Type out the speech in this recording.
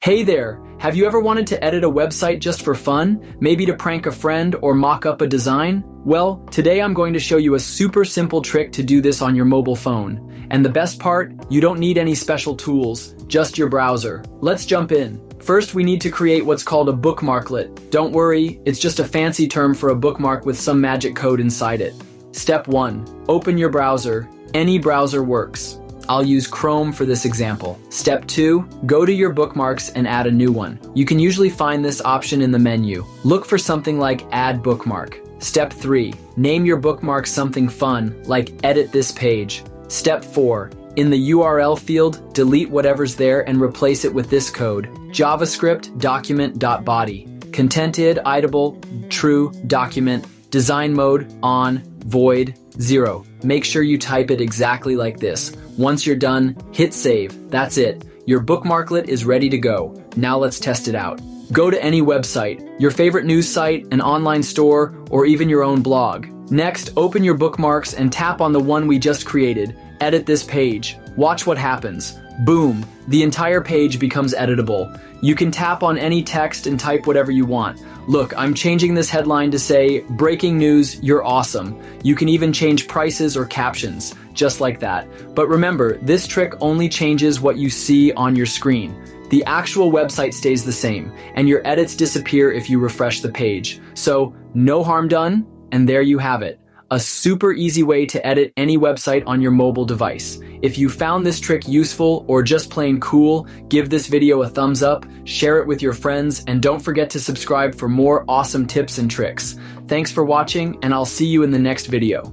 Hey there! Have you ever wanted to edit a website just for fun? Maybe to prank a friend or mock up a design? Well, today I'm going to show you a super simple trick to do this on your mobile phone. And the best part, you don't need any special tools, just your browser. Let's jump in. First, we need to create what's called a bookmarklet. Don't worry, it's just a fancy term for a bookmark with some magic code inside it. Step 1. Open your browser. Any browser works. I'll use Chrome for this example. Step 2. Go to your bookmarks and add a new one. You can usually find this option in the menu. Look for something like Add Bookmark. Step 3. Name your bookmark something fun, like Edit This Page. Step 4. In the URL field, delete whatever's there and replace it with this code: JavaScript document.body. Contented, editable, true, document, design mode, on, void, 0. Make sure you type it exactly like this. Once you're done, hit save. That's it. Your bookmarklet is ready to go. Now let's test it out. Go to any website, your favorite news site, an online store, or even your own blog. Next, open your bookmarks and tap on the one we just created. Edit this page. Watch what happens. Boom! The entire page becomes editable. You can tap on any text and type whatever you want. Look, I'm changing this headline to say, "Breaking news, you're awesome." You can even change prices or captions, just like that. But remember, this trick only changes what you see on your screen. The actual website stays the same, and your edits disappear if you refresh the page. So, no harm done, and there you have it. A super easy way to edit any website on your mobile device. If you found this trick useful or just plain cool, give this video a thumbs up, share it with your friends, and don't forget to subscribe for more awesome tips and tricks. Thanks for watching, and I'll see you in the next video.